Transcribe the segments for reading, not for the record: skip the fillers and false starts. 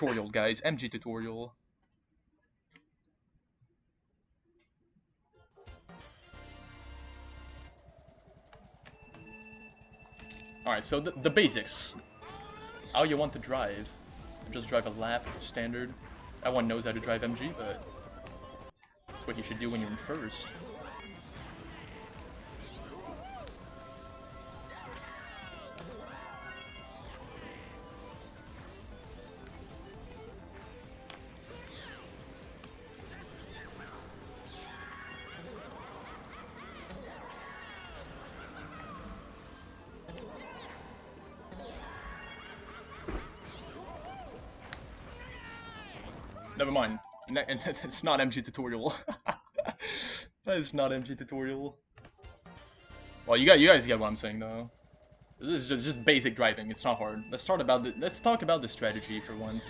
tutorial, guys. MG tutorial. Alright, so the basics. How you want to drive. Just drive a lap, standard. Everyone knows how to drive MG, but that's what you should do when you're in first. Never mind. It's not MG tutorial. That is not MG tutorial. Well, you guys get what I'm saying though. This is just basic driving. It's not hard. Let's talk about the strategy for once.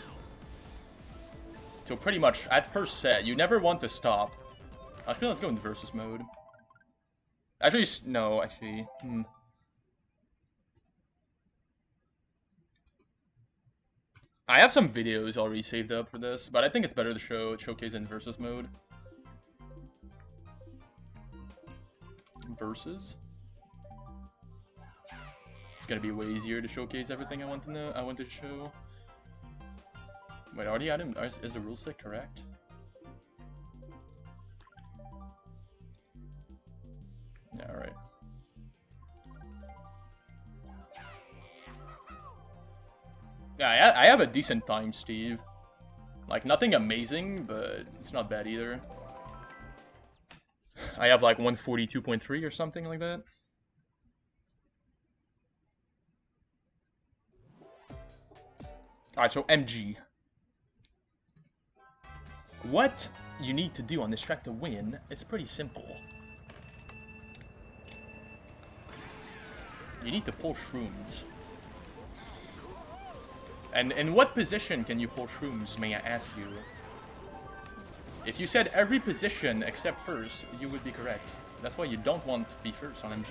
So pretty much at first set, you never want to stop. Actually, let's go into versus mode. Actually, no. Actually, I have some videos already saved up for this, but I think it's better to showcase in versus mode. Versus. It's gonna be way easier to showcase everything I want to know. I want to show. Wait, are the items? Is the rule set correct? Yeah, alright. Yeah, I have a decent time, Steve. Like, nothing amazing, but it's not bad either. I have like 142.3 or something like that. Alright, so MG. What you need to do on this track to win is pretty simple. You need to pull shrooms. And in what position can you pull shrooms, may I ask you? If you said every position except first, you would be correct. That's why you don't want to be first on MG.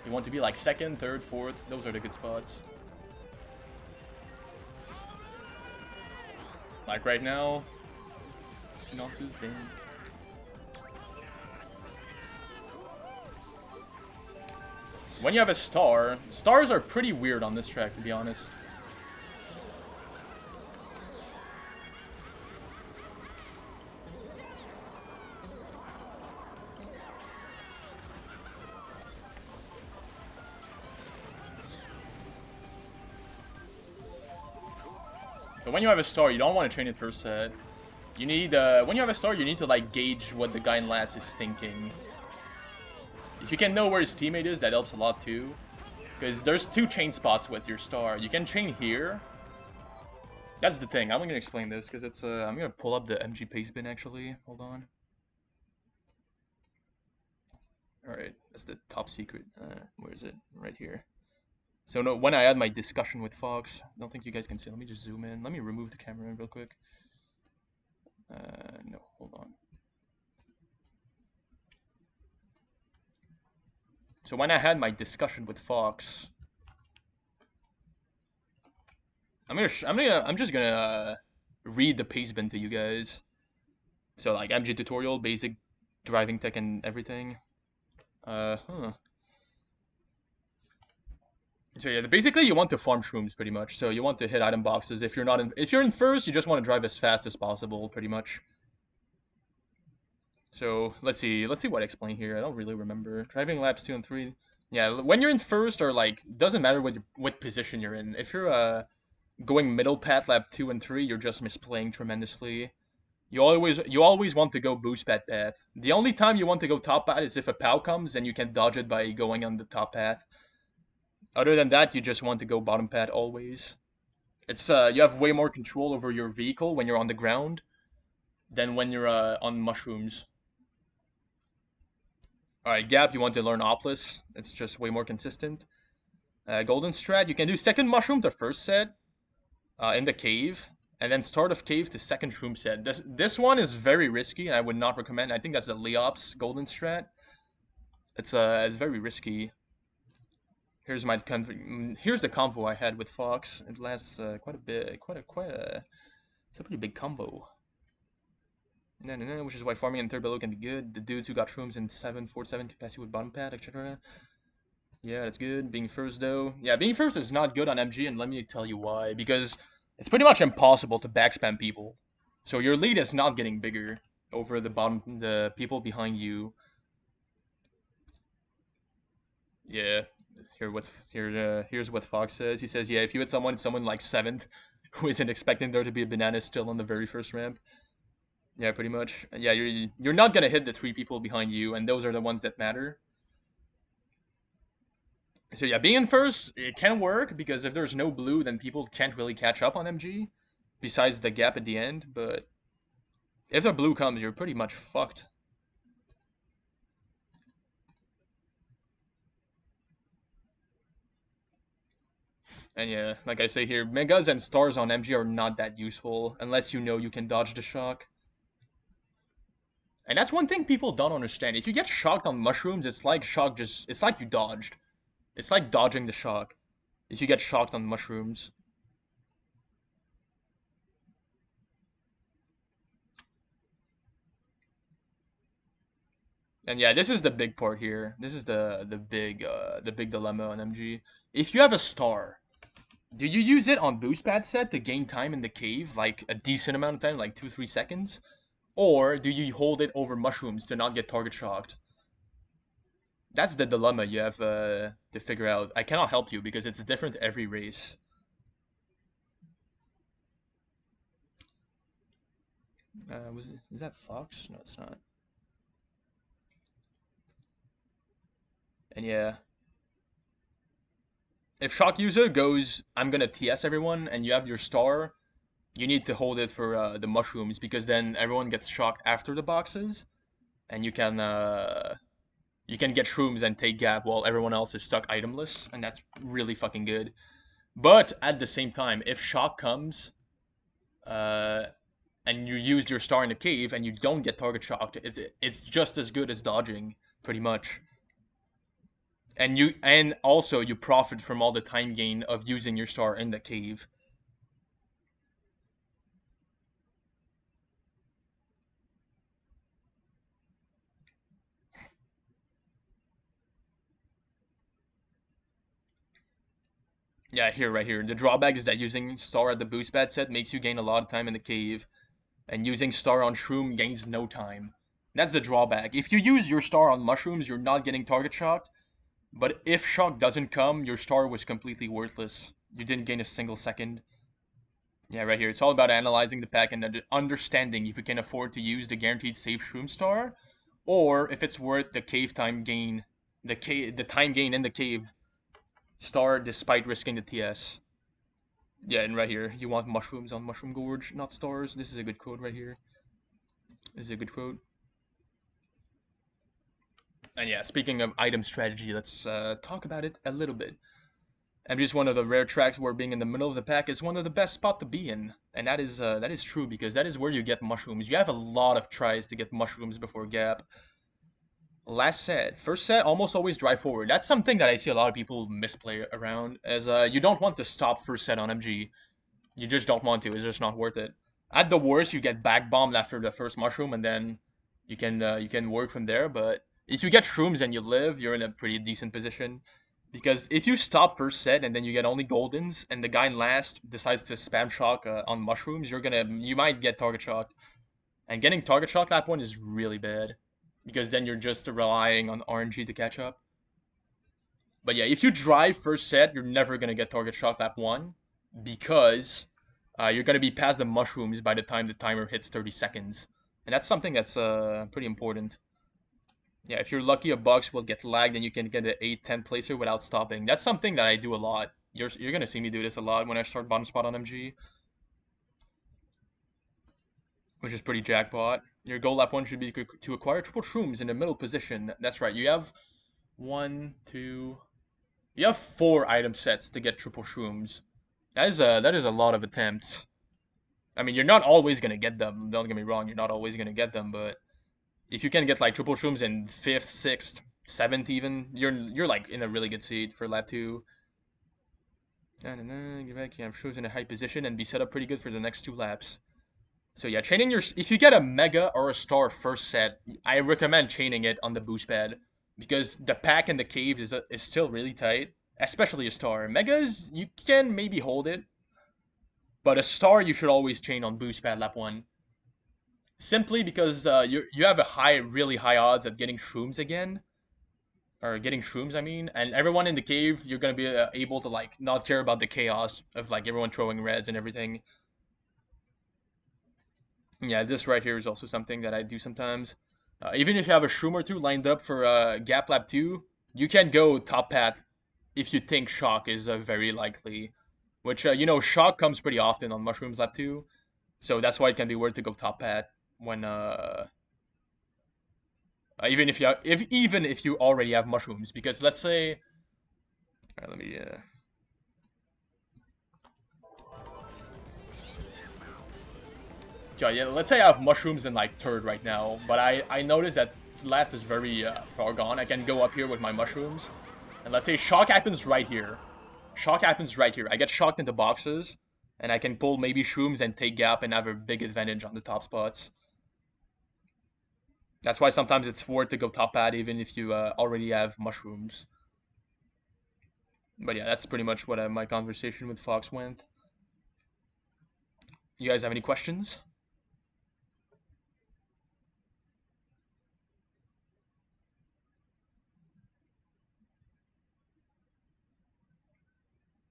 You want to be like second, third, fourth. Those are the good spots. Like right now, not too bad. When you have a star, stars are pretty weird on this track, to be honest. So when you have a star, you don't want to train it first set. You need, when you have a star, you need to like gauge what the guy in last is thinking. If you can know where his teammate is, that helps a lot too. Because there's two chain spots with your star. You can chain here. That's the thing. I'm gonna explain this because it's, I'm gonna pull up the MG pace bin actually. Hold on. Alright, that's the top secret. Where is it? Right here. So no, when I had my discussion with Fox, I don't think you guys can see. Let me just zoom in. Let me remove the camera real quick. No, hold on. So when I had my discussion with Fox, I'm just gonna read the pace bin to you guys. So like MG tutorial, basic driving tech and everything. So yeah, basically you want to farm shrooms pretty much. So you want to hit item boxes. If you're in first, you just want to drive as fast as possible, pretty much. So let's see what I explain here. I don't really remember. Driving laps 2 and 3. Yeah, when you're in first, or like, doesn't matter what position you're in. If you're going middle path lap 2 and 3, you're just misplaying tremendously. You always want to go boost pad path. The only time you want to go top path is if a POW comes and you can dodge it by going on the top path. Other than that, you just want to go bottom pad always. It's you have way more control over your vehicle when you're on the ground than when you're on mushrooms. Alright, Gap, you want to learn Oplus. It's just way more consistent. Golden Strat, you can do second mushroom to first set in the cave, and then start of cave to second shroom set. This one is very risky, and I would not recommend. I think that's the Leops Golden Strat. It's very risky. Here's the convo I had with Fox. It lasts quite a bit, quite a It's a pretty big combo. Which is why farming in third below can be good. The dudes who got shrooms in 7, 4, 7 capacity with bottom pad, etc. Yeah, that's good. Being first though. Yeah, being first is not good on MG, and let me tell you why. Because it's pretty much impossible to backspam people. So your lead is not getting bigger over the people behind you. Yeah. Here's what Fox says. He says, yeah, if you hit someone like 7th, who isn't expecting there to be a banana still on the very first ramp. Yeah, pretty much. Yeah, you're not gonna hit the 3 people behind you, and those are the ones that matter. So yeah, being in first, it can work, because if there's no blue, then people can't really catch up on MG, besides the gap at the end, but if a blue comes, you're pretty much fucked. And yeah, like I say here, megas and stars on MG are not that useful, unless you know you can dodge the shock. And that's one thing people don't understand. If you get shocked on mushrooms, it's like it's like you dodged. It's like dodging the shock. If you get shocked on mushrooms. And yeah, this is the big part here. This is the big dilemma on MG. If you have a star, do you use it on boost pad set to gain time in the cave, like a decent amount of time, like 2-3 seconds? Or do you hold it over mushrooms to not get target shocked? That's the dilemma you have to figure out. I cannot help you because it's different every race. Is that Fox? No, it's not. And yeah, if shock user goes, I'm gonna TS everyone, and you have your star, you need to hold it for the mushrooms, because then everyone gets shocked after the boxes, and you can get shrooms and take gap while everyone else is stuck itemless, and that's really fucking good. But at the same time, if shock comes, uh, and you used your star in the cave and you don't get target shocked, it's just as good as dodging, pretty much. And also you profit from all the time gain of using your star in the cave. Yeah, right here. The drawback is that using star at the boost pad set makes you gain a lot of time in the cave, and using star on shroom gains no time. That's the drawback. If you use your star on mushrooms, you're not getting target shocked, but if shock doesn't come, your star was completely worthless. You didn't gain a single second. Yeah, right here. It's all about analyzing the pack and understanding if you can afford to use the guaranteed safe shroom star, or if it's worth the cave time gain, the time gain in the cave star despite risking the TS. Yeah, and right here, you want mushrooms on Mushroom Gorge, not stars. This is a good quote right here. This is a good quote. And yeah, speaking of item strategy, let's talk about it a little bit. MG is one of the rare tracks where being in the middle of the pack is one of the best spot to be in, and that is true, because that is where you get mushrooms. You have a lot of tries to get mushrooms before gap. Last set, first set, almost always drive forward. That's something that I see a lot of people misplay around, as you don't want to stop first set on MG. You just don't want to. It's just not worth it. At the worst, you get back bombed after the first mushroom, and then you can work from there. But if you get shrooms and you live, you're in a pretty decent position. Because if you stop first set and then you get only goldens, and the guy in last decides to spam shock on mushrooms, you might get target shocked. And getting target shocked lap 1 is really bad, because then you're just relying on RNG to catch up. But yeah, if you drive first set, you're never gonna get target shocked lap 1, because you're gonna be past the mushrooms by the time the timer hits 30 seconds. And that's something that's pretty important. Yeah, if you're lucky, a box will get lagged and you can get an 8-10 placer without stopping. That's something that I do a lot. You're gonna see me do this a lot when I start bottom spot on MG, which is pretty jackpot. Your goal lap 1 should be to acquire triple shrooms in the middle position. That's right. You have you have 4 item sets to get triple shrooms. That is a lot of attempts. I mean, you're not always gonna get them. Don't get me wrong. You're not always gonna get them, but if you can get like triple shrooms in 5th, 6th, 7th even, you're like in a really good seat for lap 2. And then get back, you have shrooms in a high position and be set up pretty good for the next 2 laps. So yeah, chaining your if you get a mega or a star first set, I recommend chaining it on the boost pad because the pack in the cave is still really tight, especially a star. Megas you can maybe hold it, but a star you should always chain on boost pad lap 1. Simply because you have a really high odds at getting shrooms again, or getting shrooms I mean, and everyone in the cave you're gonna be able to like not care about the chaos of like everyone throwing reds and everything. Yeah, this right here is also something that I do sometimes. Even if you have a shroom or two lined up for Gap Lab 2, you can go top path if you think Shock is very likely. Which, you know, Shock comes pretty often on Mushrooms Lab 2, so that's why it can be worth to go top path when, even if you already have Mushrooms. Because let's say, let me, yeah, let's say I have Mushrooms in like third right now, but I notice that last is very far gone. I can go up here with my Mushrooms, and let's say Shock happens right here. Shock happens right here. I get shocked into boxes, and I can pull maybe Shrooms and take Gap and have a big advantage on the top spots. That's why sometimes it's worth to go top pad even if you already have Mushrooms. But yeah, that's pretty much what my conversation with Fox went. You guys have any questions?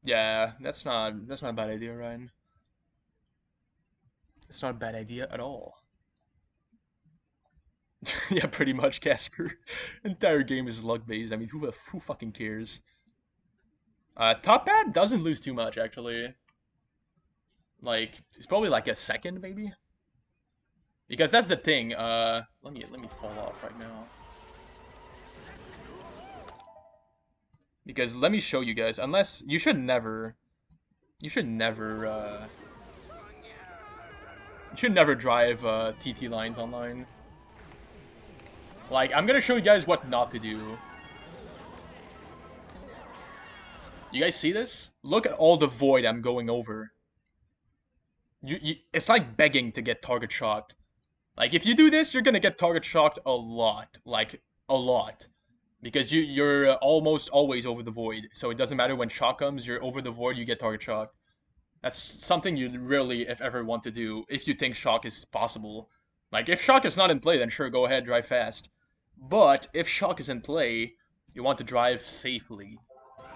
Yeah, that's not a bad idea, Ryan. It's not a bad idea at all. Yeah, pretty much, Casper. Entire game is luck based. I mean, who fucking cares? Top pad doesn't lose too much actually. Like it's probably like a second maybe. Because that's the thing. Let me fall off right now. Because let me show you guys. Unless you should never drive TT lines online. Like I'm gonna show you guys what not to do. You guys see this? Look at all the void I'm going over. It's like begging to get target shocked. Like if you do this, you're gonna get target shocked a lot, like a lot, because you're almost always over the void. So it doesn't matter when shock comes, you're over the void, you get target shocked. That's something you really, if ever, want to do if you think shock is possible. Like if shock is not in play, then sure, go ahead, drive fast. But if shock is in play, you want to drive safely.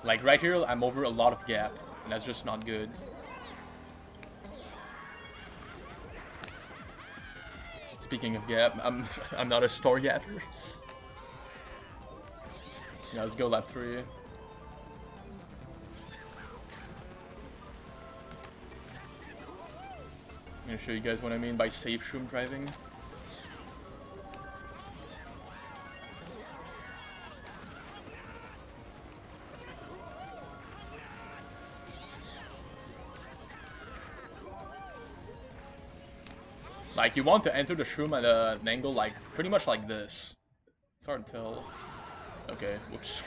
Like right here, I'm over a lot of gap, and that's just not good. Speaking of gap, I'm not a star gapper. Yeah, let's go lap 3. I'm gonna show you guys what I mean by safe shroom driving. Like, you want to enter the shroom at an angle, like, pretty much like this. It's hard to tell. Okay, whoops.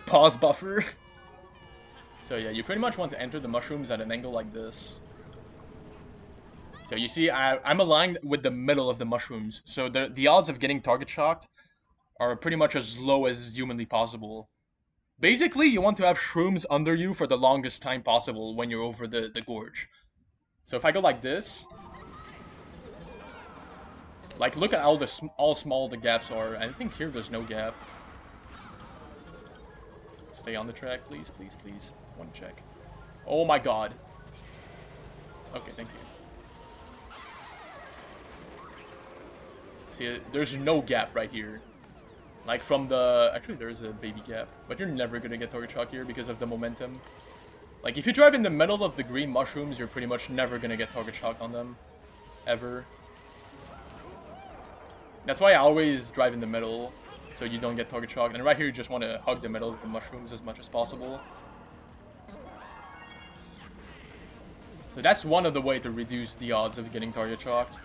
Pause buffer. So yeah, you pretty much want to enter the mushrooms at an angle like this. So you see, I'm aligned with the middle of the mushrooms, so the odds of getting target shocked are pretty much as low as humanly possible. Basically, you want to have shrooms under you for the longest time possible when you're over the gorge. So if I go like this, like look at how small the gaps are. I think here there's no gap. Stay on the track, please, please, please. One check. Oh my god. Okay, thank you. See, there's no gap right here. Like from the... Actually, there's a baby gap. But you're never gonna get target shock here because of the momentum. Like, if you drive in the middle of the green mushrooms, you're pretty much never gonna get target shock on them. Ever. That's why I always drive in the middle, so you don't get target shock. And right here, you just want to hug the middle of the mushrooms as much as possible. So that's one of the ways to reduce the odds of getting target shocked.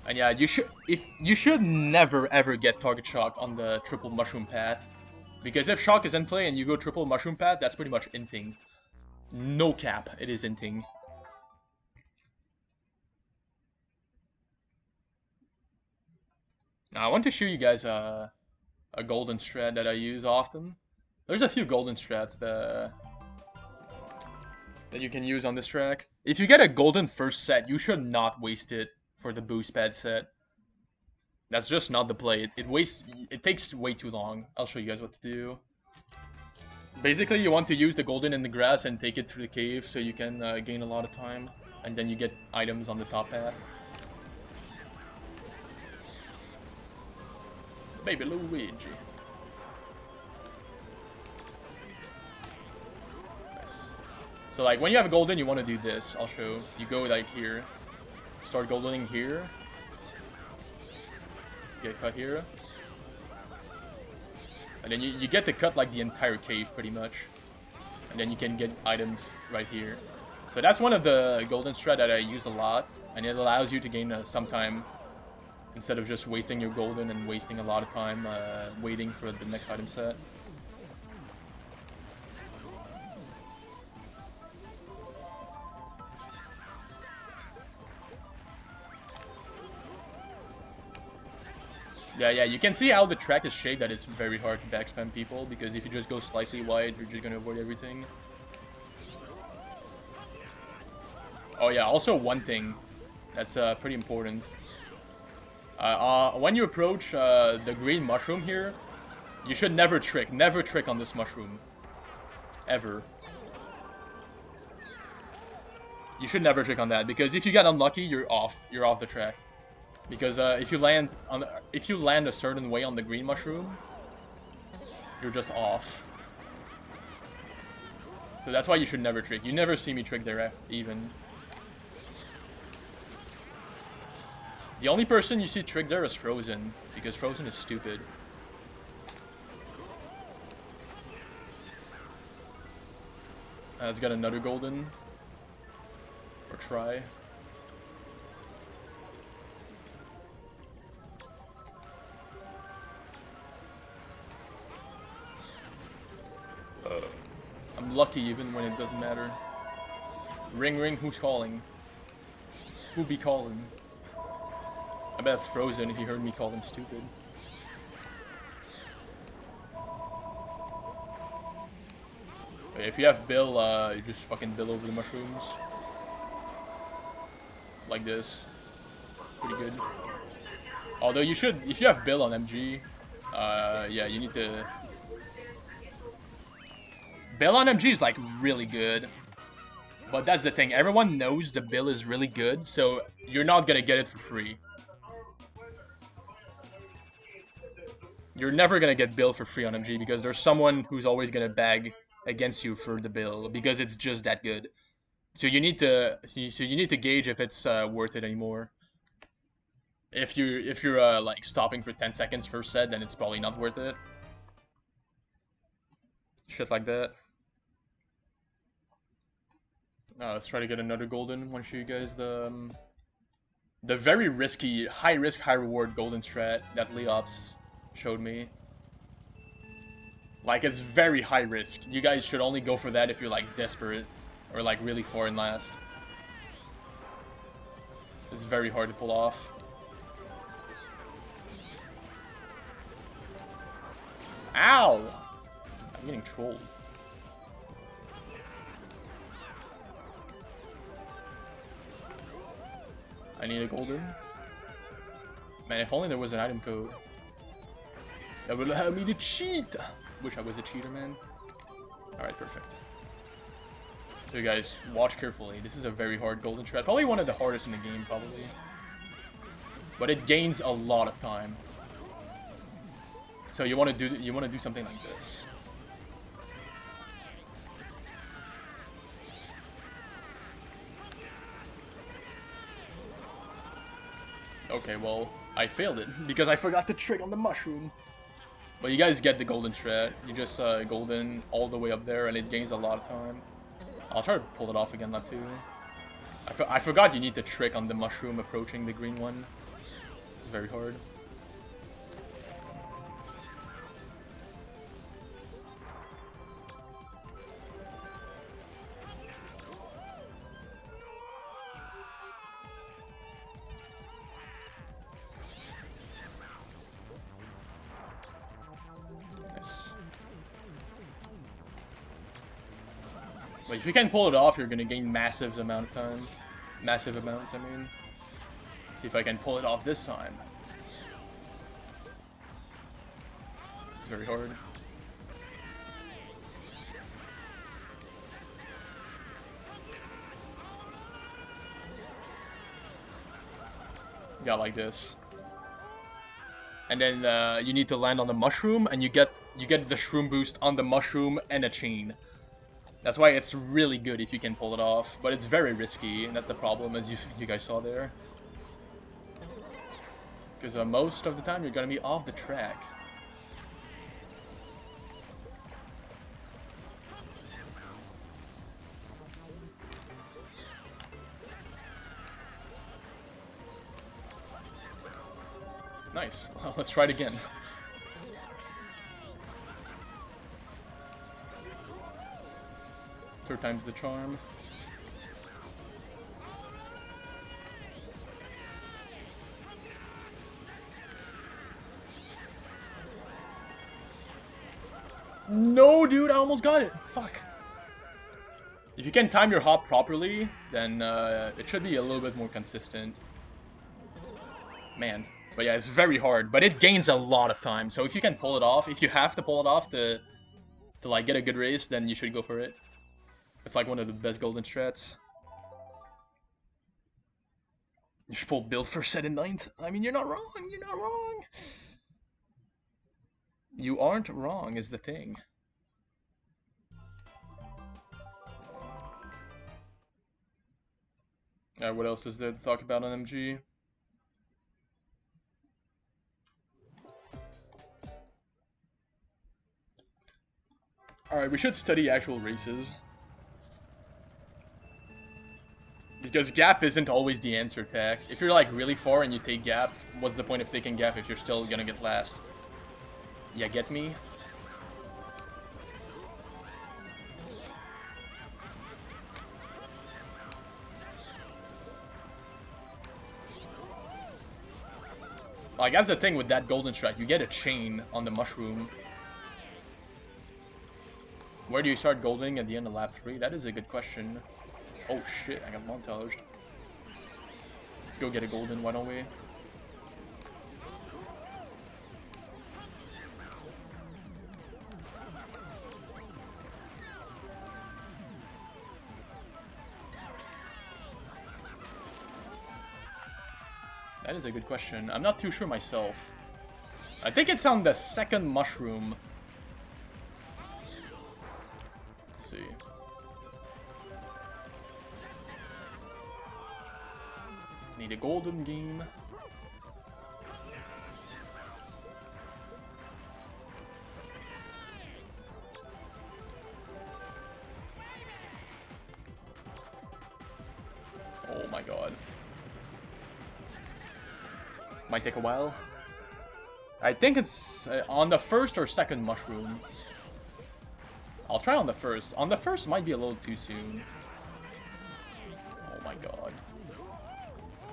And yeah, you should never ever get target shocked on the triple mushroom path, because if shock is in play and you go triple mushroom path, that's pretty much inting. No cap, it is inting. Now, I want to show you guys a golden strat that I use often. There's a few golden strats that you can use on this track. If you get a golden first set, you should not waste it for the boost pad set. That's just not the play. It takes way too long. I'll show you guys what to do. Basically, you want to use the golden in the grass and take it through the cave so you can gain a lot of time. And then you get items on the top path. Baby Luigi. Nice. So like when you have a golden, you want to do this. I'll show. You go like here. Start goldening here. Get cut here. And then you get to cut like the entire cave pretty much. And then you can get items right here. So that's one of the golden strat that I use a lot. And it allows you to gain some time instead of just wasting your golden and wasting a lot of time waiting for the next item set. Yeah, you can see how the track is shaped that it's very hard to backspam people, because if you just go slightly wide, you're just gonna avoid everything. Oh yeah, also one thing that's pretty important. When you approach the green mushroom here, you should never trick on this mushroom. Ever. You should never trick on that, because if you get unlucky, you're off the track. Because if you land a certain way on the green mushroom, you're just off. So that's why you should never trick. You never see me trick there even. The only person you see trick there is Frozen, because Frozen is stupid. It's got another golden. Or try. I'm lucky even when it doesn't matter. Ring ring, who's calling? Who be calling? I bet it's Frozen if he heard me call him stupid. Okay, if you have Bill, you just fucking Bill over the mushrooms. Like this. Pretty good. Although you should, if you have Bill on MG, yeah, you need to... Bill on MG is like really good. But that's the thing, everyone knows the Bill is really good, so you're not gonna get it for free. You're never gonna get Bill for free on MG because there's someone who's always gonna bag against you for the Bill because it's just that good. So you need to gauge if it's worth it anymore. If you're like stopping for 10 seconds first set, then it's probably not worth it. Shit like that. Let's try to get another golden. I want to show you guys the very risky, high risk, high reward golden strat that Leops showed me. Like, it's very high risk. You guys should only go for that if you're like desperate or like really far in last. It's very hard to pull off. Ow! I'm getting trolled. I need a golden. Man, if only there was an item code. That would allow me to cheat! Wish I was a cheater, man. Alright, perfect. So you guys, watch carefully. This is a very hard golden strat. Probably one of the hardest in the game, probably. But it gains a lot of time. So you want to do something like this. Okay, well, I failed it because I forgot to trick on the mushroom. But you guys get the golden strat. You just golden all the way up there, and it gains a lot of time. I'll try to pull it off again, not too. I forgot you need to trick on the mushroom approaching the green one. It's very hard. But if you can pull it off, you're gonna gain massive amount of time. Massive amounts, I mean. See if I can pull it off this time. It's very hard. Got like this. And then you need to land on the mushroom, and you get the shroom boost on the mushroom and a chain. That's why it's really good if you can pull it off, but it's very risky, and that's the problem, as you guys saw there. Because most of the time you're gonna be off the track. Nice. Well, let's try it again. Third time's the charm. No, dude, I almost got it. Fuck. If you can time your hop properly, then it should be a little bit more consistent. Man. But yeah, it's very hard, but it gains a lot of time. So if you can pull it off, if you have to pull it off to like get a good race, then you should go for it. It's like one of the best golden strats. You should pull Bill for set in 9th. I mean, you're not wrong. You're not wrong. You aren't wrong is the thing. What else is there to talk about on MG? Alright, we should study actual races. Because gap isn't always the answer, Tack. If you're like really far and you take gap, what's the point of taking gap if you're still gonna get last? Yeah, get me? Like, that's the thing with that golden strat. You get a chain on the mushroom. Where do you start golding at the end of lap 3? That is a good question. Oh shit, I got montaged. Let's go get a golden, why don't we? That is a good question. I'm not too sure myself. I think it's on the second mushroom. Let's see. Need a golden game. Oh my god. Might take a while. I think it's on the first or second mushroom. I'll try on the first. On the first might be a little too soon. Oh my god.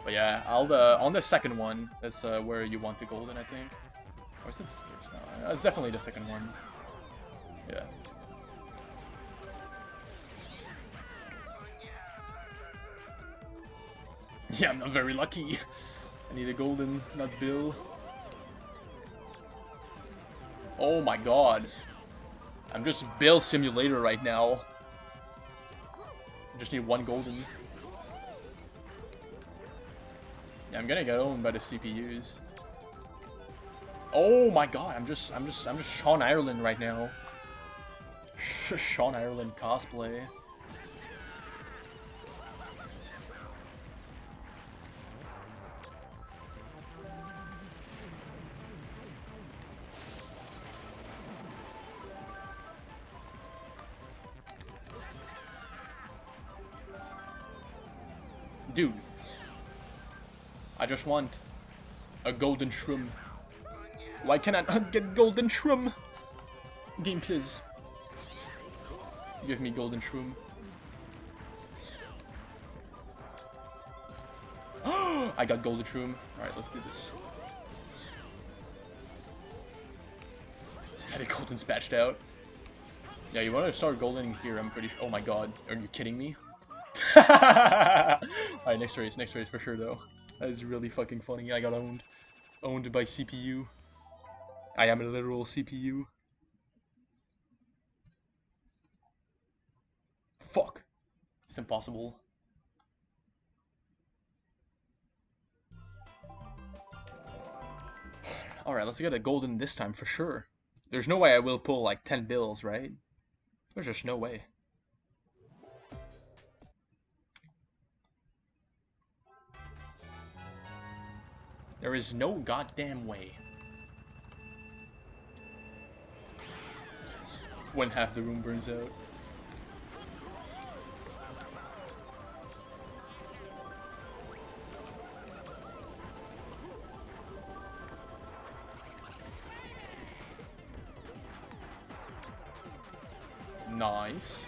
But yeah, on the second one, that's where you want the golden, I think. Or is it the first? No, it's definitely the second one. Yeah. Yeah, I'm not very lucky. I need a golden, not Bill. Oh my god. I'm just Bill Simulator right now. I just need one golden. Yeah, I'm gonna get owned by the CPUs. Oh my god, I'm just Sean Ireland right now. Sean Ireland cosplay. Dude, I just want a golden shroom. Why can't I not get golden shroom? Game please. Give me golden shroom. I got golden shroom. Alright, let's do this. Got a golden spatched out. Yeah, you want to start goldening here, I'm pretty sure. Oh my god, are you kidding me? Alright, next race for sure though. That is really fucking funny. I got owned. Owned by CPU. I am a literal CPU. Fuck. It's impossible. Alright, let's get a golden this time for sure. There's no way I will pull like 10 bills, right? There's just no way. There is no goddamn way. When half the room burns out. Nice.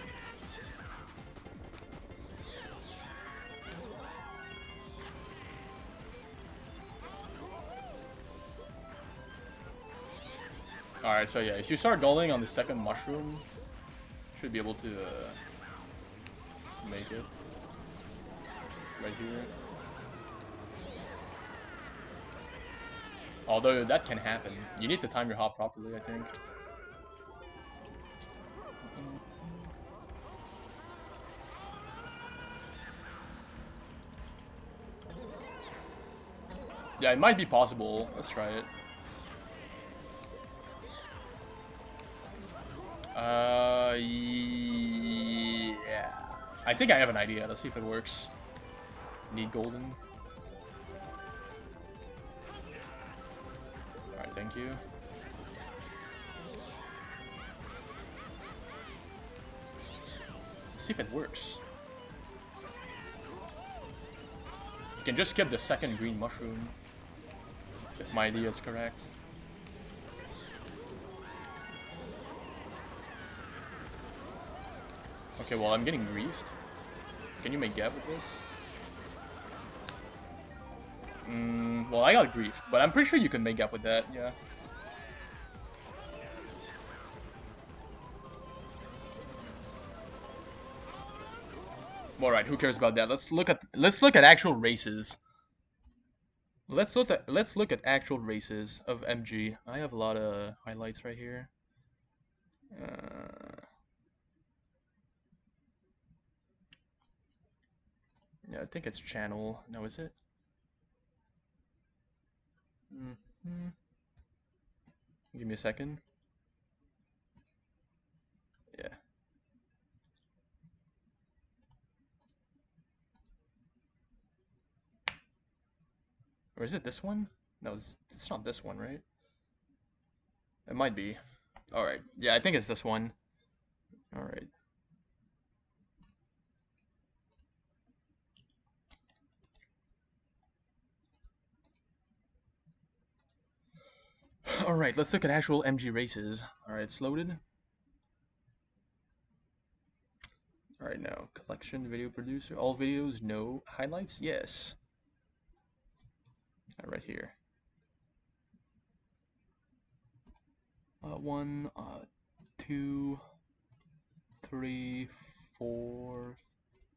Alright, so yeah, if you start golding on the second mushroom, should be able to make it. Right here. Although that can happen. You need to time your hop properly, I think. Yeah, it might be possible. Let's try it. Yeah. I think I have an idea. Let's see if it works. Need golden. Alright, thank you. Let's see if it works. You can just skip the second green mushroom. If my idea is correct. Okay, well, I'm getting griefed. Can you make gap with this? Well, I got griefed, but I'm pretty sure you can make gap with that, yeah. Alright, who cares about that? Let's look at actual races. Let's look at actual races of MG. I have a lot of highlights right here. Yeah, I think it's channel. No, is it? Give me a second. Yeah. Or is it this one? No, it's not this one, right? It might be. Alright. Yeah, I think it's this one. Alright. Alright, let's look at actual MG races. Alright, it's loaded. Alright, now, collection, video producer, all videos, no. Highlights, yes. Right here. 1, 2, 3, 4,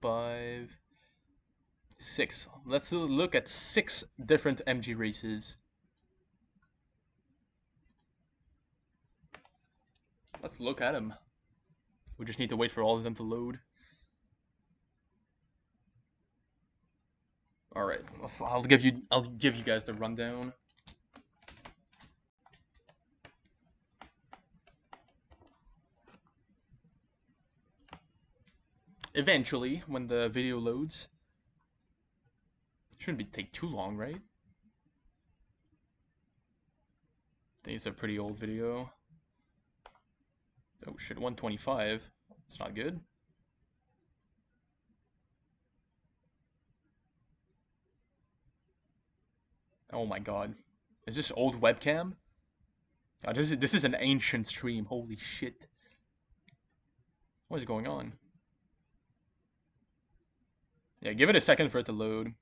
5, 6. Let's look at 6 different MG races. Let's look at them. We just need to wait for all of them to load. All right, I'll give you guys the rundown. Eventually, when the video loads. Shouldn't take too long, right? I think it's a pretty old video. Oh shit, 125. It's not good. Oh my god. Is this old webcam? Oh, this is an ancient stream. Holy shit. What is going on? Yeah, give it a second for it to load.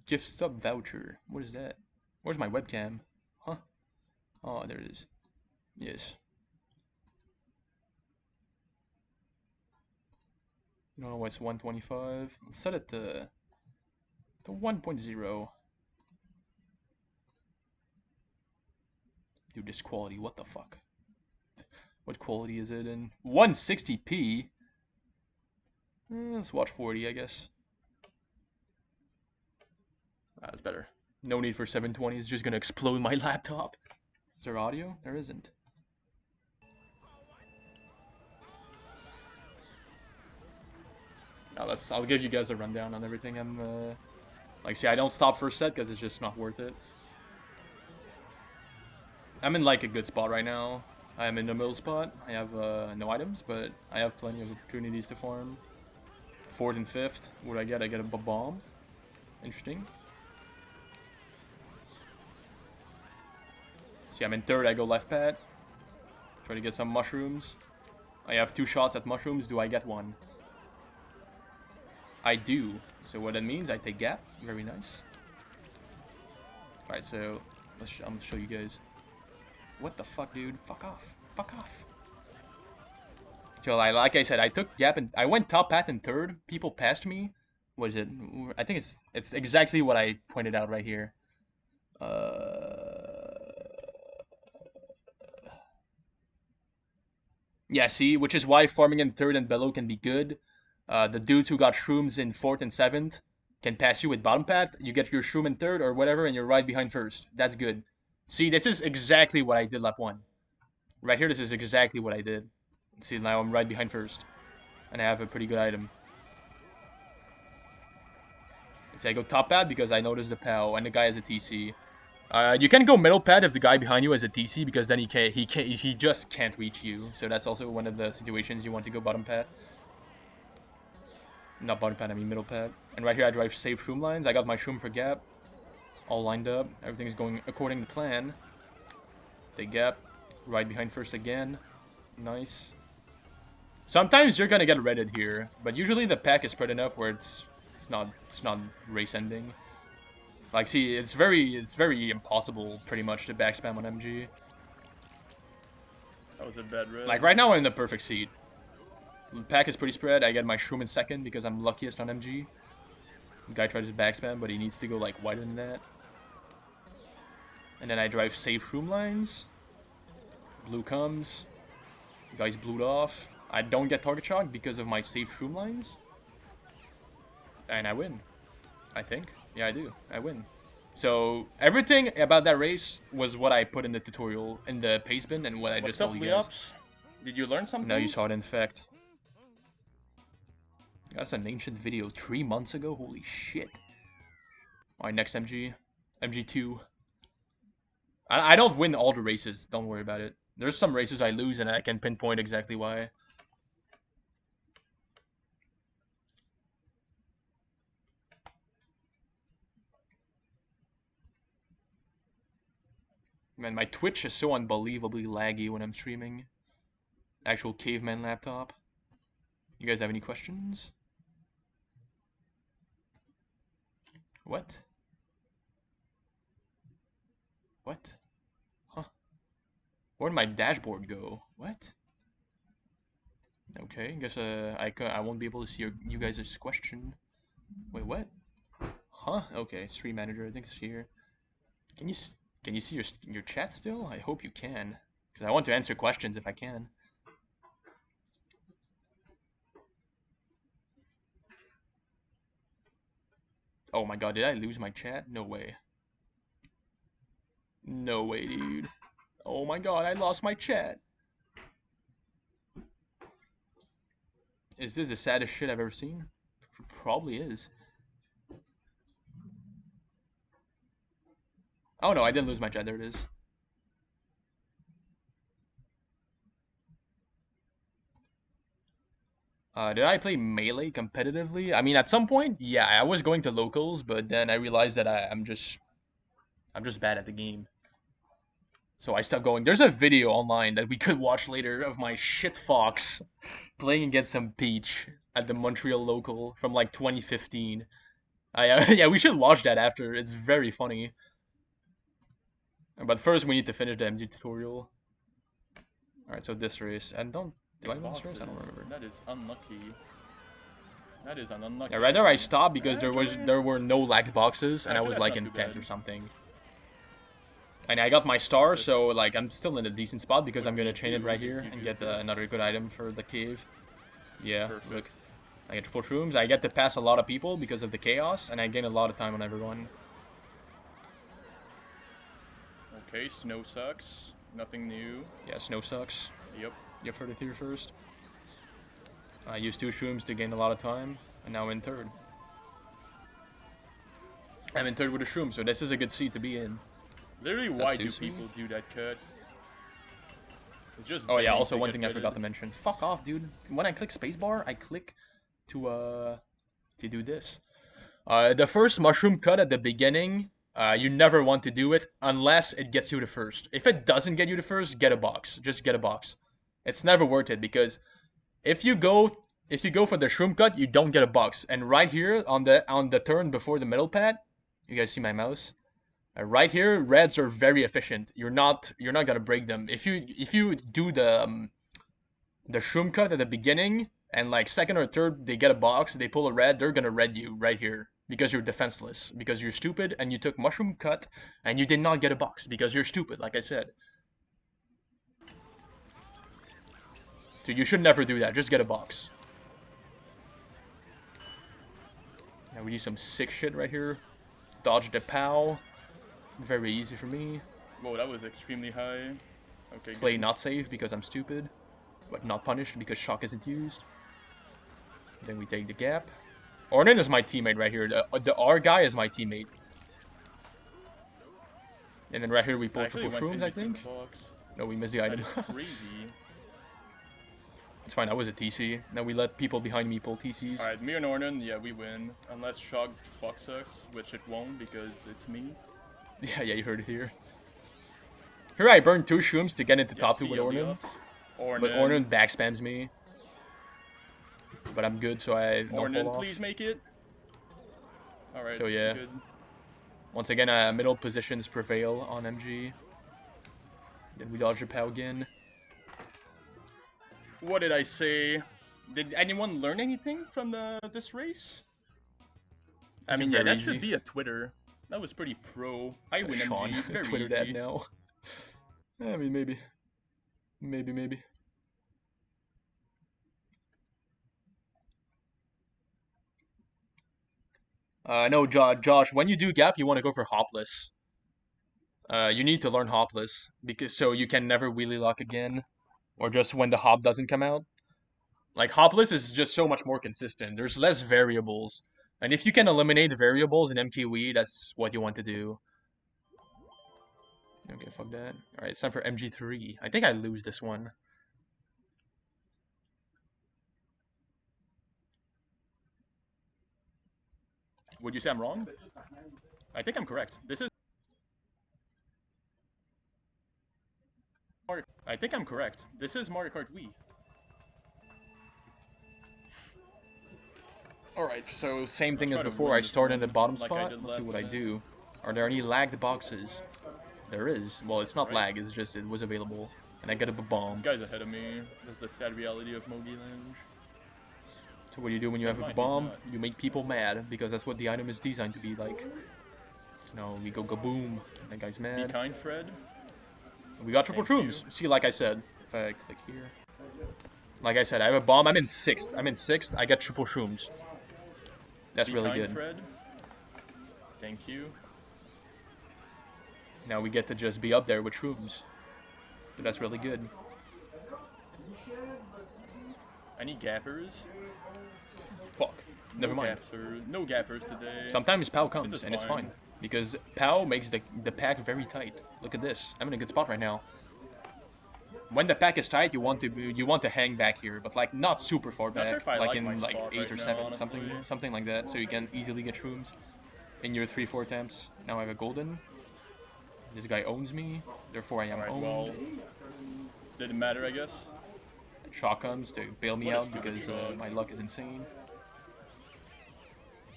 Gift stub voucher. What is that? Where's my webcam? Huh? Oh, there it is. Yes. No, it's 125. Let's set it to 1.0. Dude, this quality, what the fuck? What quality is it in? 160p? Let's watch 40, I guess. That's better. No need for 720, it's just gonna explode my laptop. Is there audio? There isn't. Now I'll give you guys a rundown on everything. See, I don't stop first set because it's just not worth it. I'm in like a good spot right now. I am in the middle spot. I have no items, but I have plenty of opportunities to farm. 4th and 5th. What do I get? I get a bomb. Interesting. See, I'm in 3rd. I go left pad. Try to get some mushrooms. I have 2 shots at mushrooms. Do I get 1? I do. So what that means, I take gap. Very nice. Alright, so I'm gonna show you guys. What the fuck, dude? Fuck off. Fuck off. So like I said, I took gap and I went top path in 3rd. People passed me. What is it? I think it's exactly what I pointed out right here. Yeah, see, which is why farming in 3rd and below can be good. The dudes who got shrooms in 4th and 7th can pass you with bottom path. You get your shroom in 3rd or whatever, and you're right behind 1st. That's good. See, this is exactly what I did lap 1. Right here, this is exactly what I did. See, now I'm right behind 1st. And I have a pretty good item. See, I go top pad because I noticed the POW, and the guy has a TC. You can go middle pad if the guy behind you has a TC, because then he just can't reach you. So that's also one of the situations you want to go bottom pad. Not bottom pad, I mean middle pad. And right here I drive safe shroom lines. I got my shroom for gap. All lined up. Everything's going according to plan. Take gap. Right behind 1st again. Nice. Sometimes you're gonna get redded here, but usually the pack is spread enough where it's not race ending. Like, see, it's very impossible pretty much to backspam on MG. That was a bad red. Like right now I'm in the perfect seat. The pack is pretty spread. I get my shroom in 2nd because I'm luckiest on MG. The guy tries to backspam, but he needs to go like wider than that. And then I drive safe shroom lines. Blue comes. The guy's blued off. I don't get target shock because of my safe shroom lines. And I win. I think. Yeah, I do. I win. So everything about that race was what I put in the tutorial, in the pace bin, and what I just told you guys. Did you learn something? No, you saw it in fact. That's an ancient video 3 months ago. Holy shit. Alright, next MG. MG2. I don't win all the races. Don't worry about it. There's some races I lose and I can pinpoint exactly why. Man, my Twitch is so unbelievably laggy when I'm streaming. Actual caveman laptop. You guys have any questions? What? What? Huh? Where'd my dashboard go? What? Okay, guess I won't be able to see you guys' question. Wait, what? Huh? Okay, stream manager, I think it's here. Can you see your chat still? I hope you can, because I want to answer questions if I can. Oh my god, did I lose my chat? No way. No way, dude. Oh my god, I lost my chat. Is this the saddest shit I've ever seen? Probably is. Oh no, I didn't lose my chat. There it is. Did I play Melee competitively? I mean, at some point, yeah, I was going to locals, but then I realized that I'm just bad at the game. So I stopped going. There's a video online that we could watch later of my shit fox playing against some Peach at the Montreal local from like 2015. Yeah, we should watch that after. It's very funny. But first we need to finish the MG tutorial. Alright, so this race. And do I win this race? I don't Boxes. remember. That is unlucky. That is an unlucky. Yeah, right there I stopped because there were no lagged boxes and I was that's like not in too 10th bad. or something. And I got my star, so like I'm still in a decent spot because I'm gonna chain it right here and get another good item for the cave. Yeah, Perfect. look. I get triple shrooms, I get to pass a lot of people because of the chaos, and I gain a lot of time on everyone. Okay, snow sucks. Nothing new. Yeah, snow sucks. Yep. You've heard it here first. I used 2 shrooms to gain a lot of time, and now I'm in 3rd. I'm in 3rd with a shroom, so this is a good seat to be in. Literally, why do people do that cut? It's just. Oh yeah, also one thing I forgot to mention. Fuck off, dude. When I click spacebar, I click to do this. The first mushroom cut at the beginning, you never want to do it unless it gets you the first. If it doesn't get you the first, get a box. Just get a box. It's never worth it because if you go for the shroom cut, you don't get a box. And right here on the turn before the middle pad, you guys see my mouse? Right here, reds are very efficient. You're not gonna break them. If you do the shroom cut at the beginning and like 2nd or 3rd they get a box, they pull a red, they're gonna red you right here because you're defenseless, because you're stupid and you took mushroom cut and you did not get a box because you're stupid, like I said. So you should never do that. Just get a box. Now we do some sick shit right here. Dodge the POW. Very easy for me. Whoa, that was extremely high. Okay. Play not safe because I'm stupid, but not punished because shock isn't used. Then we take the gap. Ornan is my teammate right here. The R guy is my teammate. And then right here we pull triple shrooms, I think. No, we missed the item. Crazy. It's fine, that was a TC. Now we let people behind me pull TCs. Alright, me and Ornan, yeah, we win. Unless Shock fucks us, which it won't because it's me. Yeah, you heard it here. Here I burned 2 shrooms to get into top 2 with Ornan. But Ornan backspams me. But I'm good, so I don't fall off. Please make it. Alright, so yeah. Good. Once again, middle positions prevail on MG. Then we dodge a POW again. What did I say? Did anyone learn anything from this race? I mean, yeah, that should be a Twitter. That was pretty pro. I win Sean, MG. Very Twitter easy. that now. I mean, maybe. No, Josh, when you do gap, you want to go for hopless. You need to learn hopless because so you can never wheelie lock again, or just when the hop doesn't come out. Like hopless is just so much more consistent. There's less variables, and if you can eliminate the variables in MKW, that's what you want to do. Okay, fuck that. All right, it's time for MG3. I think I lose this one. Would you say I'm wrong? I think I'm correct. This is. I think I'm correct. This is Mario Kart Wii. Alright, so same thing as before. I start in the bottom spot. Let's see what I do. Are there any lagged boxes? There is. Well, it's not lag, it's just it was available. And I get a bomb. This guy's ahead of me. That's the sad reality of Mogi Lounge. So what do you do when you have a bomb? You make people mad, because that's what the item is designed to be like. No, we go kaboom. That guy's mad. Be kind, Fred. We got triple shrooms. See, like I said, if I click here. Like I said, I have a bomb. I'm in 6th. I get triple shrooms. That's really good. Fred. Thank you. Now we get to just be up there with shrooms. So that's really good. Any gappers? Fuck. Never mind. No gappers today. Sometimes POW comes, and it's fine. Because POW makes the pack very tight. Look at this. I'm in a good spot right now. When the pack is tight, you want to hang back here, but like not super far back, like in like 8 or 7, something like that, so you can easily get shrooms in your 3-4 attempts. Now I have a golden. This guy owns me, therefore I am owned. Well, didn't matter, I guess. Shock comes to bail me out because my luck is insane.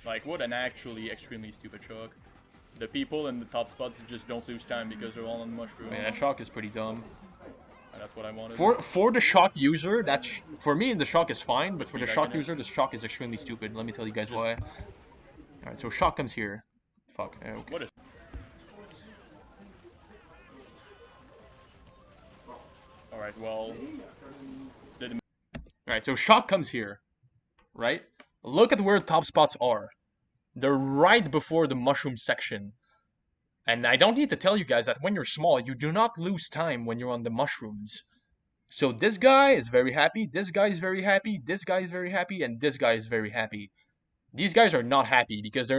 Like, what an actually extremely stupid shock. The people in the top spots just don't lose time because they're all on the mushroom. Man, that shock is pretty dumb. I That's what I wanted. For the shock user, that's for me the shock is fine, but for the shock user, it. the shock is extremely stupid. Let me tell you guys why. Alright, so shock comes here. Fuck. Okay. What is? Alright, well. Alright, so shock comes here. Right? Look at where top spots are. They're right before the mushroom section. And I don't need to tell you guys that when you're small, you do not lose time when you're on the mushrooms. So this guy is very happy, this guy is very happy, this guy is very happy, and this guy is very happy. These guys are not happy because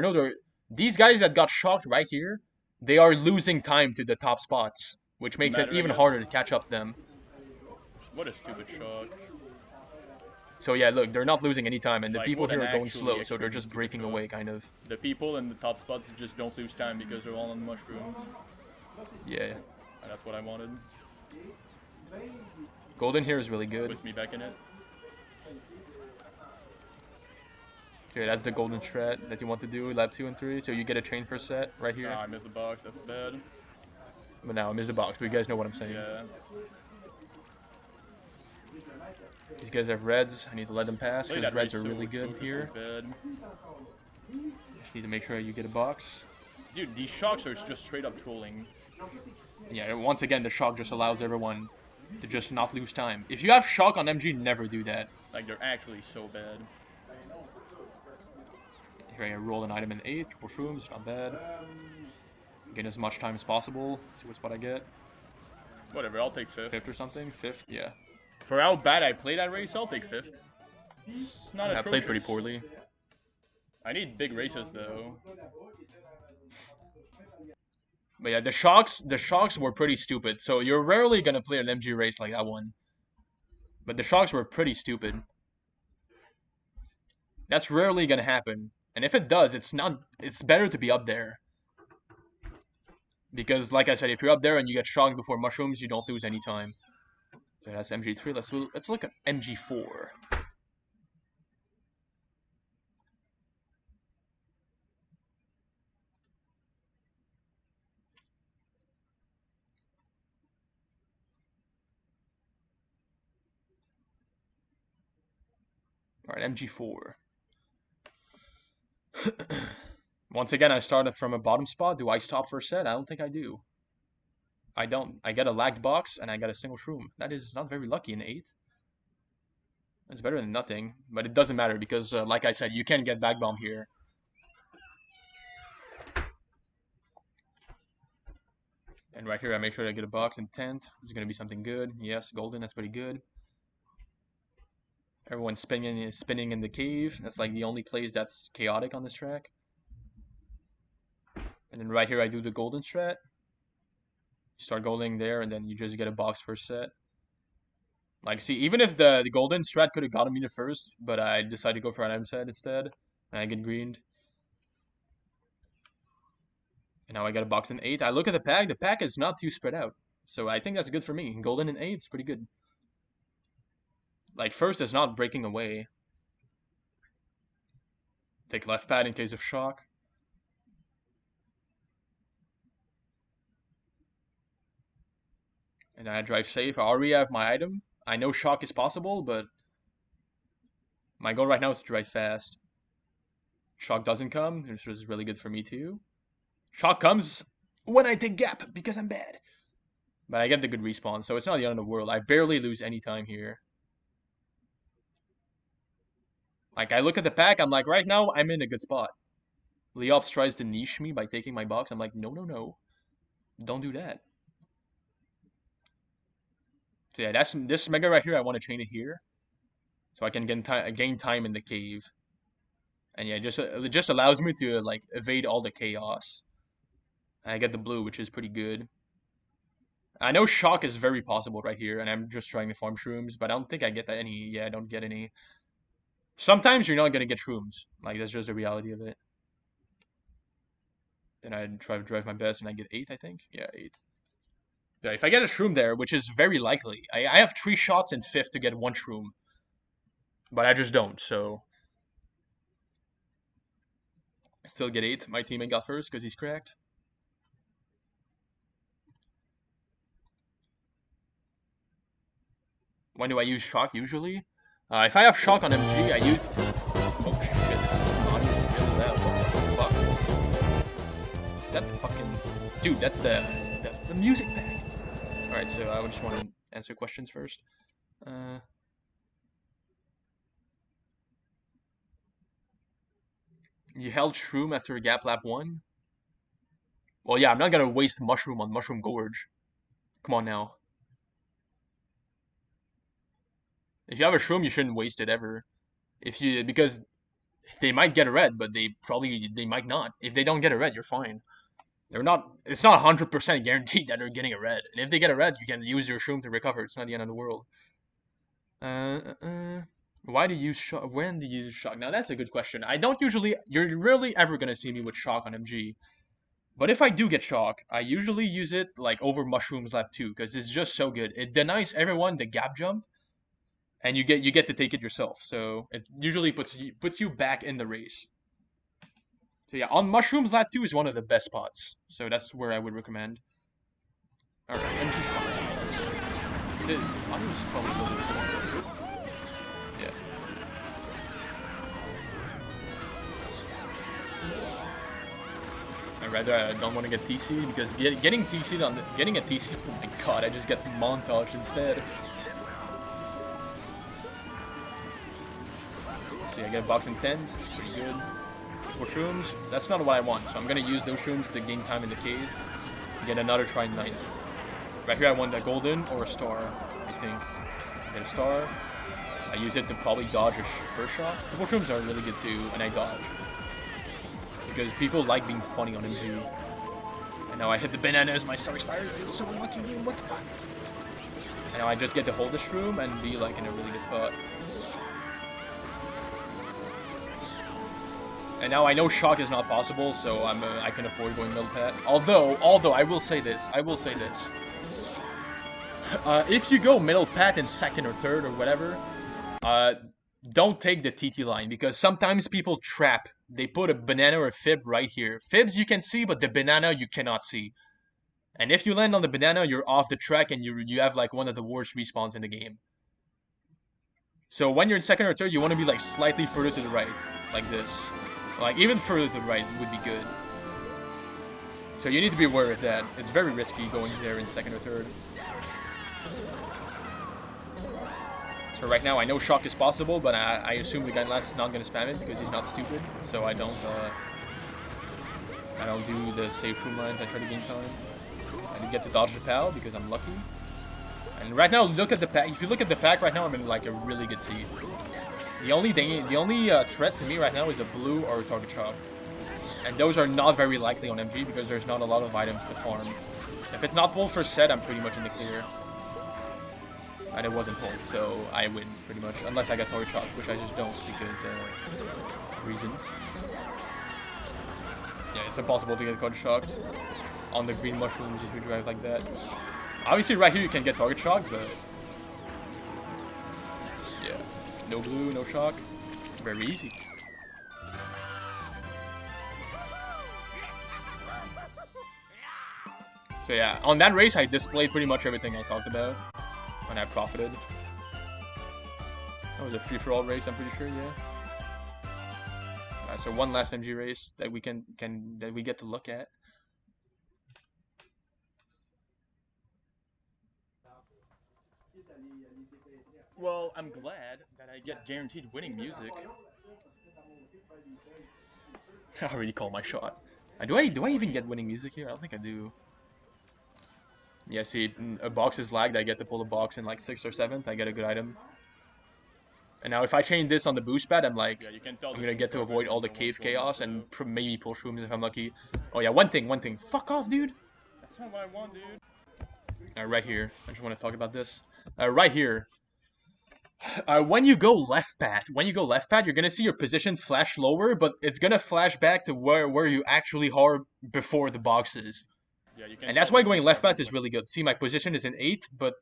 these guys that got shocked right here, they are losing time to the top spots, which makes it even harder to catch up to them. What a stupid shock. So yeah, look, they're not losing any time, and the people here are going slow, so they're just breaking away, kind of. The people in the top spots just don't lose time because they're all on the mushrooms. Yeah. And that's what I wanted. Golden here is really good. With me back in it. Okay, that's the golden strat that you want to do, lap 2 and 3, so you get a chain first set right here. Ah, I missed the box, that's bad. But now I missed the box, but you guys know what I'm saying. Yeah. These guys have reds. I need to let them pass because reds are really good here. Just need to make sure you get a box. Dude, these shocks are just straight up trolling. Yeah, once again, the shock just allows everyone to just not lose time. If you have shock on MG, never do that. Like, they're actually so bad. Here I roll an item in 8, triple shrooms, not bad. Gain as much time as possible. See what spot I get. Whatever, I'll take 5th. 5th or something? 5th, yeah. For how bad I played that race, I'll take 5th. It's not atrocious. I played pretty poorly. I need big races though. But yeah, the shocks were pretty stupid. So you're rarely gonna play an MG race like that one. But the shocks were pretty stupid. That's rarely gonna happen. And if it does, it's better to be up there. Because like I said, if you're up there and you get shocked before mushrooms, you don't lose any time. So that's MG3. Let's look at MG4. Alright, MG4. Once again, I started from a bottom spot. Do I stop for a set? I don't think I do. I don't. I get a lagged box, and I get a single shroom. That is not very lucky in 8th. It's better than nothing, but it doesn't matter because, like I said, you can get back bomb here. And right here, I make sure I get a box in 10th. There's going to be something good. Yes, golden, that's pretty good. Everyone's spinning in the cave. That's like the only place that's chaotic on this track. And then right here, I do the golden strat. You start golding there, and then you just get a box first set. Like, see, even if the golden strat could have gotten me the first, but I decided to go for an item set instead, and I get greened. And now I got a box in 8. I look at the pack. The pack is not too spread out, so I think that's good for me. Golden in 8 is pretty good. Like, first is not breaking away. Take left pad in case of shock. And I drive safe. I already have my item. I know shock is possible, but my goal right now is to drive fast. Shock doesn't come, which was really good for me too. Shock comes when I take gap because I'm bad. But I get the good respawn, so it's not the end of the world. I barely lose any time here. Like, I look at the pack, I'm like, right now, I'm in a good spot. Leops tries to niche me by taking my box. I'm like, no, no, no. Don't do that. So yeah, that's this mega right here. I want to chain it here, so I can gain time in the cave. And yeah, it just allows me to like evade all the chaos. And I get the blue, which is pretty good. I know shock is very possible right here, and I'm just trying to farm shrooms, but I don't think I get that any. Yeah, I don't get any. Sometimes you're not gonna get shrooms. Like, that's just the reality of it. Then I try to drive my best, and I get 8, I think. Yeah, 8. Yeah, if I get a shroom there, which is very likely, I have 3 shots in 5th to get 1 shroom. But I just don't, so... I still get 8. My teammate got first because he's cracked. When do I use shock usually? If I have shock on MG, I use... Oh shit, not even feel that. What the fuck? That fucking... Dude, that's the music pack. Alright, so I just want to answer questions first. You held Shroom after Gap Lap 1? Well, yeah, I'm not gonna waste Mushroom on Mushroom Gorge. Come on now. If you have a Shroom, you shouldn't waste it ever. Because they might get a red, but they might not. If they don't get a red, you're fine. It's not 100% guaranteed that they're getting a red. And if they get a red, you can use your Shroom to recover. It's not the end of the world. Why do you use shock? When do you use shock? Now that's a good question. I don't usually. You're rarely ever gonna see me with shock on MG. But if I do get shock, I usually use it like over Mushrooms Lap 2 because it's just so good. It denies everyone the gap jump, and you get to take it yourself. So it usually puts you back in the race. So yeah, on Mushrooms Lap 2 is one of the best spots. So that's where I would recommend. All right, MG shock. Is it? Audio is probably a little bit slower. Yeah. I don't want to get TC'd because getting a TC, oh my god, I just get montage instead. Let's see, I get a box in 10, pretty good. For shrooms, that's not what I want, so I'm gonna use those shrooms to gain time in the cave. Get another try night. Right here I want a golden or a star, I think. Get a star. I use it to probably dodge a first shot. Triple shrooms are really good too, and I dodge. Because people like being funny on MG. And now I hit the bananas, my Star Spires get so lucky, dude, what the fuck? And now I just get to hold the shroom and be like in a really good spot. And now I know shock is not possible, so I can afford going middle pet. Although I will say this, if you go middle pet in second or third or whatever, don't take the TT line because sometimes people trap. They put a banana or a fib right here. Fibs you can see, but the banana you cannot see. And if you land on the banana, you're off the track and you have like one of the worst respawns in the game. So when you're in second or third, you want to be like slightly further to the right, like this. Like even further to the right would be good. So you need to be aware of that. It's very risky going there in second or third. So right now I know shock is possible, but I assume the guy last not gonna spam it because he's not stupid. So I don't do the safe room lines. I try to gain time. I did get to dodge the pal because I'm lucky. And right now, look at the pack. If you look at the pack right now, I'm in like a really good seat. The only threat to me right now is a blue or a target shock, and those are not very likely on MG because there's not a lot of items to farm. If it's not pulled first set, I'm pretty much in the clear. And it wasn't pulled, so I win pretty much, unless I get target shock, which I just don't because reasons. Yeah, it's impossible to get target shocked on the green mushrooms if you drive like that. Obviously, right here you can get target shock, but yeah, no blue, no shock, very easy. So yeah, on that race I displayed pretty much everything I talked about. And I profited. That was a free-for-all race, I'm pretty sure, yeah. Alright, so one last MG race that we that we get to look at. Well, I'm glad that I get guaranteed winning music. I already called my shot. Do I even get winning music here? I don't think I do. Yeah, see, a box is lagged, I get to pull a box in like 6th or 7th, I get a good item. And now if I chain this on the boost pad, I'm like, yeah, I'm gonna get to avoid all the cave chaos and maybe pull shrooms if I'm lucky. Oh yeah, one thing, fuck off, dude! That's not what I want, dude. Right here, I just want to talk about this. Right here. When you go left pad, you're gonna see your position flash lower, but it's gonna flash back to where you actually are before the boxes. Yeah, and that's why going left path is really good. See, my position is in 8th, but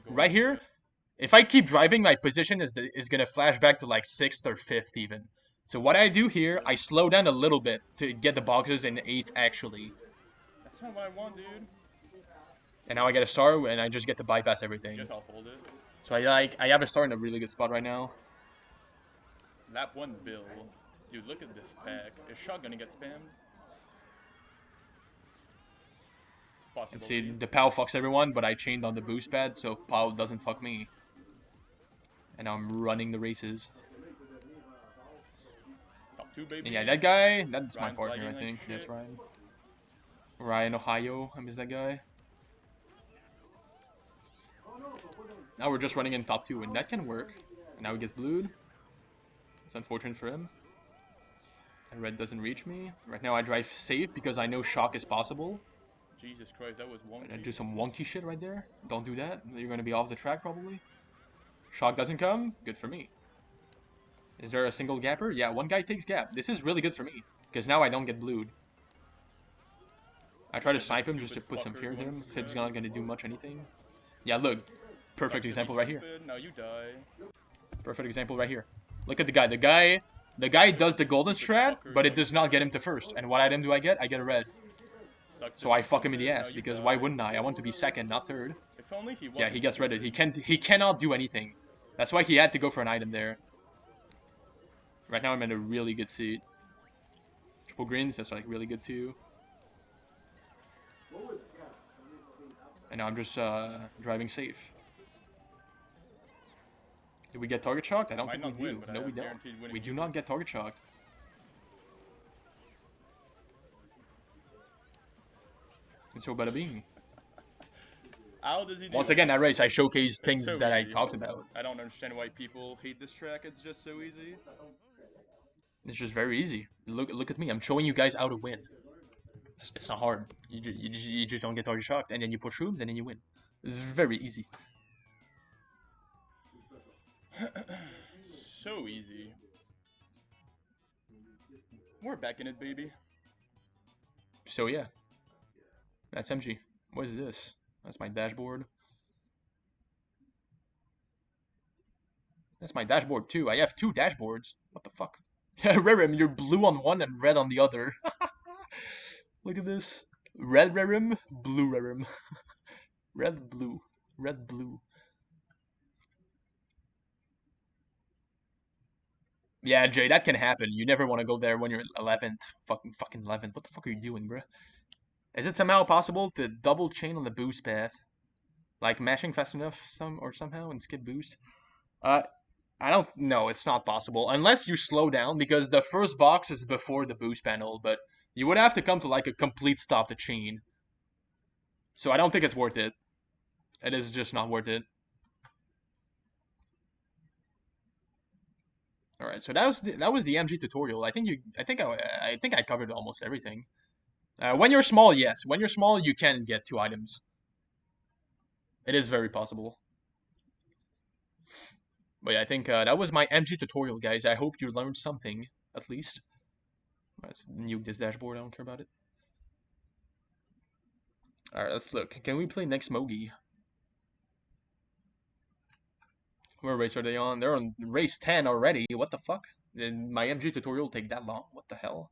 right here, if I keep driving, my position is gonna flash back to like 6th or 5th even. So what I do here, I slow down a little bit to get the boxes in 8th actually. That's not what I want, dude. And now I get a star, and I just get to bypass everything. Guess I'll hold it. So I have a start in a really good spot right now. Lap 1 Bill. Dude, look at this pack. Is Shock gonna get spammed? And see, the POW fucks everyone, but I chained on the boost pad, so POW doesn't fuck me. And now I'm running the races. Top 2, baby. And yeah, that guy, that's my Ryan's partner, I lagging think. like Yes, shit. Ryan. Ryan, Ohio, I miss that guy. Now we're just running in top 2, and that can work. And now he gets blued. It's unfortunate for him. And red doesn't reach me. Right now I drive safe because I know shock is possible. Jesus Christ, that was wonky. And I do some wonky shit right there. Don't do that. You're going to be off the track probably. Shock doesn't come. Good for me. Is there a single gapper? Yeah, one guy takes gap. This is really good for me. Because now I don't get blued. I try to snipe him just to put some fear in him. Fib's not going to do much anything. Yeah, look. Perfect example right here. Now you die. Perfect example right here. Look at the guy. The guy does the golden strat, but it does not get him to first. And what item do I get? I get a red. So I fuck him in the ass, because why wouldn't I? I want to be second, not third. If only he yeah, he gets redded. He cannot do anything. That's why he had to go for an item there. Right now I'm in a really good seat. Triple greens, that's like really good too. And now I'm just driving safe. Did we get target shocked? I don't think we do. No, we don't. We do not get target shocked. And so bada bing. How does he do Once again, that race, I showcased things so that I easy. talked about. I don't understand why people hate this track. It's just so easy. It's just very easy. Look at me. I'm showing you guys how to win. It's not hard. You just don't get target shocked, and then you push rooms, and then you win. It's very easy. So easy. We're back in it, baby. So yeah. That's MG. What is this? That's my dashboard. That's my dashboard too. I have 2 dashboards. What the fuck? Rerim, you're blue on one and red on the other. Look at this. Red Rerim, blue Rerim. Red, blue. Red, blue. Yeah, Jay, that can happen. You never want to go there when you're 11th. Fucking 11th. What the fuck are you doing, bruh? Is it somehow possible to double chain on the boost path? Like mashing fast enough somehow and skip boost? I don't know, it's not possible. Unless you slow down, because the first box is before the boost panel, but you would have to come to like a complete stop to chain. So I don't think it's worth it. It is just not worth it. Alright, so that was the MG tutorial. I think I covered almost everything. When you're small, yes. When you're small, you can get 2 items. It is very possible. But yeah, I think that was my MG tutorial, guys. I hope you learned something, at least. Let's nuke this dashboard, I don't care about it. Alright, let's look. Can we play next Mogi? What race are they on? They're on race 10 already. What the fuck? Did my MG tutorial take that long? What the hell?